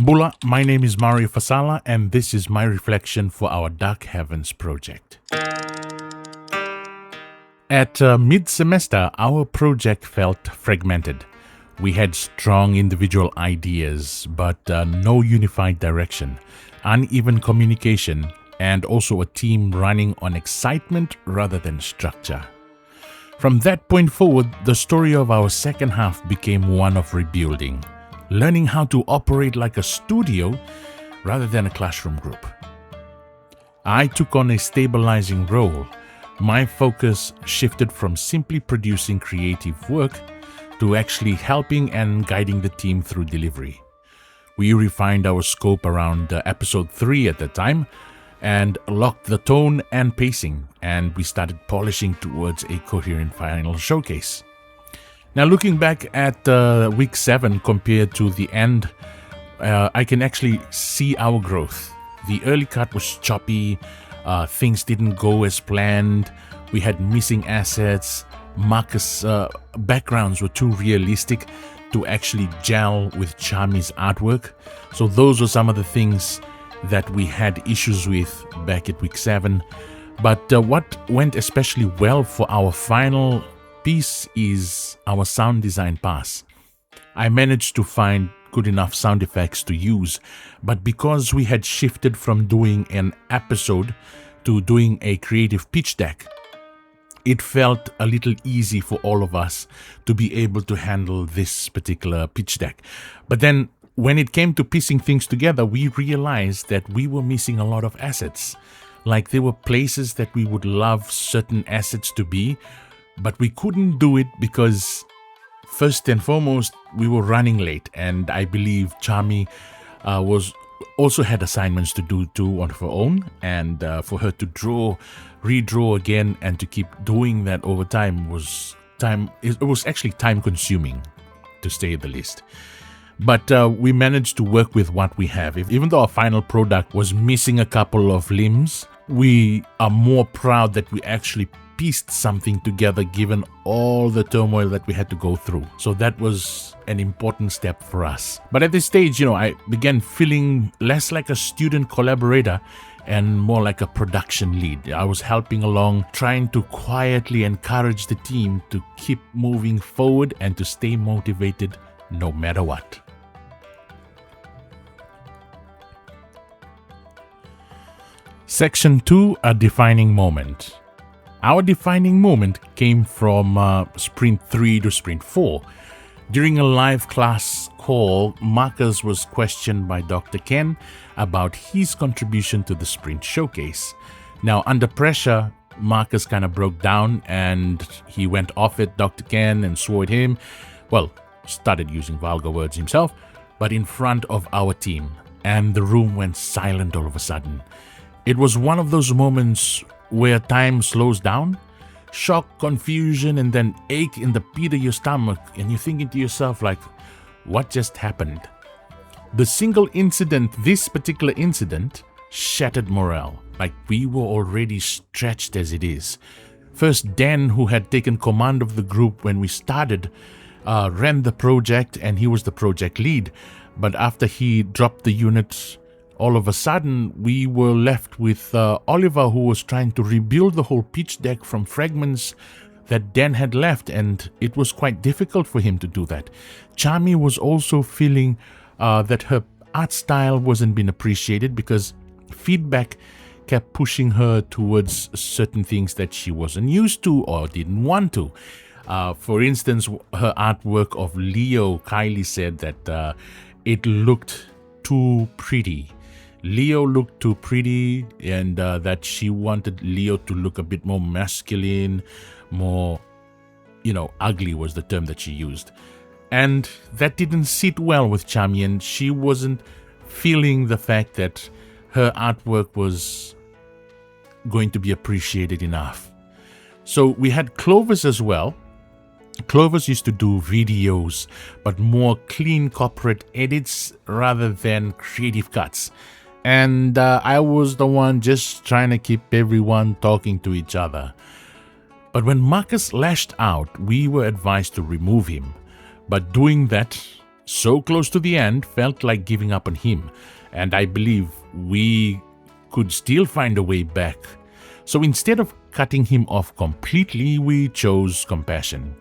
Bula, my name is Mario Fasala, and this is my reflection for our Dark Heavens project. At mid-semester, our project felt fragmented. We had strong individual ideas, but no unified direction, uneven communication, and also a team running on excitement rather than structure. From that point forward, the story of our second half became one of rebuilding, learning how to operate like a studio rather than a classroom group. I took on a stabilizing role. My focus shifted from simply producing creative work to actually helping and guiding the team through delivery. We refined our scope around episode 3 at the time and locked the tone and pacing, and we started polishing towards a coherent final showcase. Now, looking back at week 7 compared to the end, I can actually see our growth. The early cut was choppy, things didn't go as planned, we had missing assets, Marcus' backgrounds were too realistic to actually gel with Charmy's artwork. So those were some of the things that we had issues with back at week 7. But what went especially well for our final piece is our sound design pass. I managed to find good enough sound effects to use, but because we had shifted from doing an episode to doing a creative pitch deck, it felt a little easy for all of us to be able to handle this particular pitch deck. But then when it came to piecing things together, we realized that we were missing a lot of assets. Like there were places that we would love certain assets to be, but we couldn't do it because first and foremost, we were running late, and I believe Charmy also had assignments to do too on her own, and for her to redraw again, and to keep doing that over time was actually time consuming, to say the least. But we managed to work with what we have. Even though our final product was missing a couple of limbs, we are more proud that we actually pieced something together given all the turmoil that we had to go through. So that was an important step for us. But at this stage, I began feeling less like a student collaborator and more like a production lead. I was helping along, trying to quietly encourage the team to keep moving forward and to stay motivated no matter what. Section 2, a defining moment. Our defining moment came from Sprint 3 to Sprint 4. During a live class call, Marcus was questioned by Dr. Ken about his contribution to the Sprint showcase. Now, under pressure, Marcus kind of broke down and he went off at Dr. Ken and swore at him. Well, started using vulgar words himself, but in front of our team. And the room went silent all of a sudden. It was one of those moments where time slows down, shock, confusion, and then ache in the pit of your stomach, and you're thinking to yourself like, what just happened? This particular incident, shattered morale. Like we were already stretched as it is. First, Dan, who had taken command of the group when we started, ran the project, and he was the project lead. But after he dropped the unit, all of a sudden, we were left with Oliver, who was trying to rebuild the whole pitch deck from fragments that Dan had left, and it was quite difficult for him to do that. Charmy was also feeling that her art style wasn't being appreciated because feedback kept pushing her towards certain things that she wasn't used to or didn't want to. For instance, her artwork of Leo, Kylie said that it looked too pretty. Leo looked too pretty, and that she wanted Leo to look a bit more masculine, more, ugly was the term that she used. And that didn't sit well with Charmy, and she wasn't feeling the fact that her artwork was going to be appreciated enough. So we had Clovis as well. Clovis used to do videos, but more clean corporate edits rather than creative cuts. And I was the one just trying to keep everyone talking to each other. But when Marcus lashed out, we were advised to remove him. But doing that, so close to the end, felt like giving up on him, and I believe we could still find a way back. So instead of cutting him off completely, we chose compassion.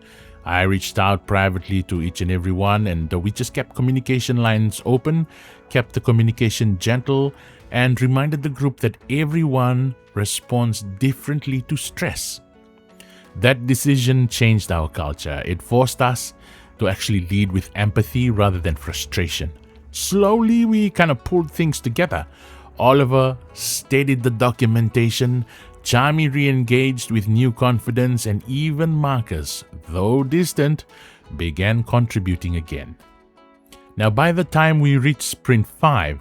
I reached out privately to each and every one, and we just kept communication lines open, kept the communication gentle, and reminded the group that everyone responds differently to stress. That decision changed our culture. It forced us to actually lead with empathy rather than frustration. Slowly, we kind of pulled things together. Oliver steadied the documentation, Charmy re-engaged with new confidence, and even Marcus, though distant, began contributing again. Now, by the time we reached Sprint 5,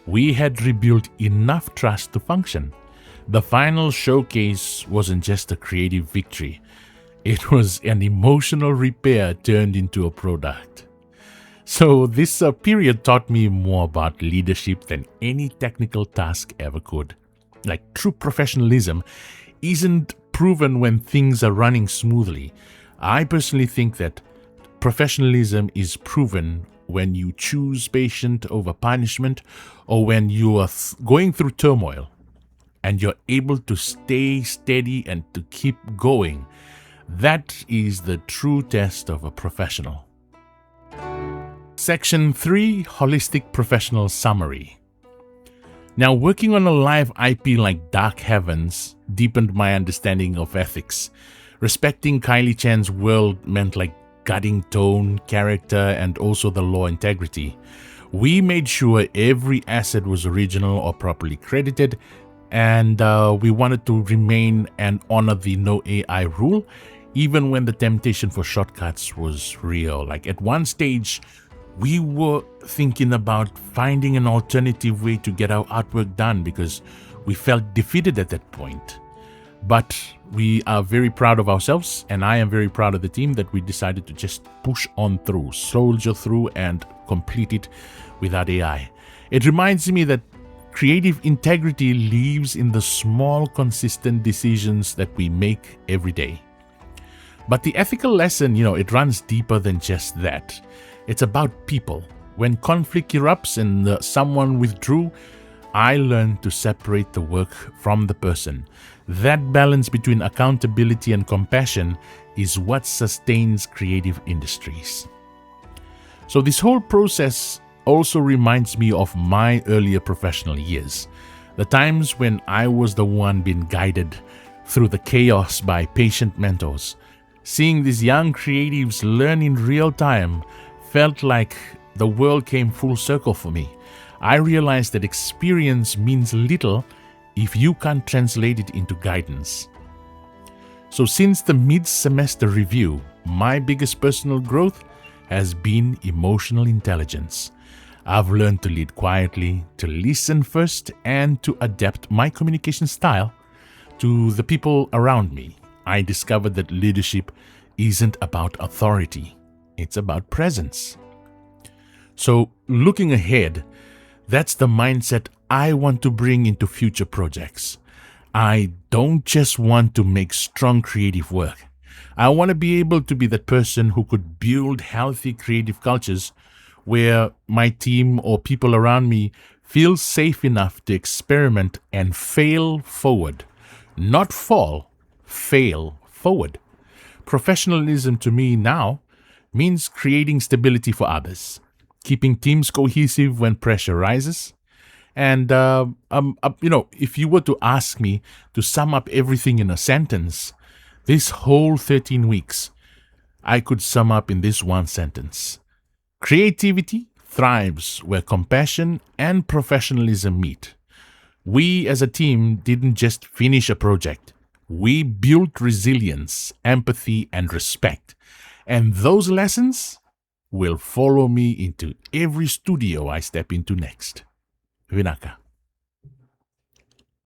we had rebuilt enough trust to function. The final showcase wasn't just a creative victory. It was an emotional repair turned into a product. So this period taught me more about leadership than any technical task ever could. Like, true professionalism isn't proven when things are running smoothly. I personally think that professionalism is proven when you choose patience over punishment, or when you are going through turmoil and you're able to stay steady and to keep going. That is the true test of a professional. Section 3, Holistic Professional Summary. Now, working on a live IP like Dark Heavens deepened my understanding of ethics. Respecting Kylie Chan's world meant like gutting tone, character, and also the law integrity. We made sure every asset was original or properly credited, and we wanted to remain and honor the no AI rule, even when the temptation for shortcuts was real. Like, at one stage, we were thinking about finding an alternative way to get our artwork done because we felt defeated at that point. But we are very proud of ourselves, and I am very proud of the team that we decided to just push on through, soldier through, and complete it without AI. It reminds me that creative integrity lives in the small, consistent decisions that we make every day. But the ethical lesson, it runs deeper than just that. It's about people. When conflict erupts and someone withdrew, I learned to separate the work from the person. That balance between accountability and compassion is what sustains creative industries. So this whole process also reminds me of my earlier professional years, the times when I was the one being guided through the chaos by patient mentors. Seeing these young creatives learn in real time felt like the world came full circle for me. I realized that experience means little if you can't translate it into guidance. So since the mid-semester review, my biggest personal growth has been emotional intelligence. I've learned to lead quietly, to listen first, and to adapt my communication style to the people around me. I discovered that leadership isn't about authority. It's about presence. So, looking ahead, that's the mindset I want to bring into future projects. I don't just want to make strong creative work. I want to be able to be that person who could build healthy creative cultures where my team or people around me feel safe enough to experiment and fail forward. Not fall, fail forward. Professionalism to me now means creating stability for others, keeping teams cohesive when pressure rises. And, if you were to ask me to sum up everything in a sentence, this whole 13 weeks, I could sum up in this one sentence. Creativity thrives where compassion and professionalism meet. We as a team didn't just finish a project. We built resilience, empathy, and respect. And those lessons will follow me into every studio I step into next. Vinaka.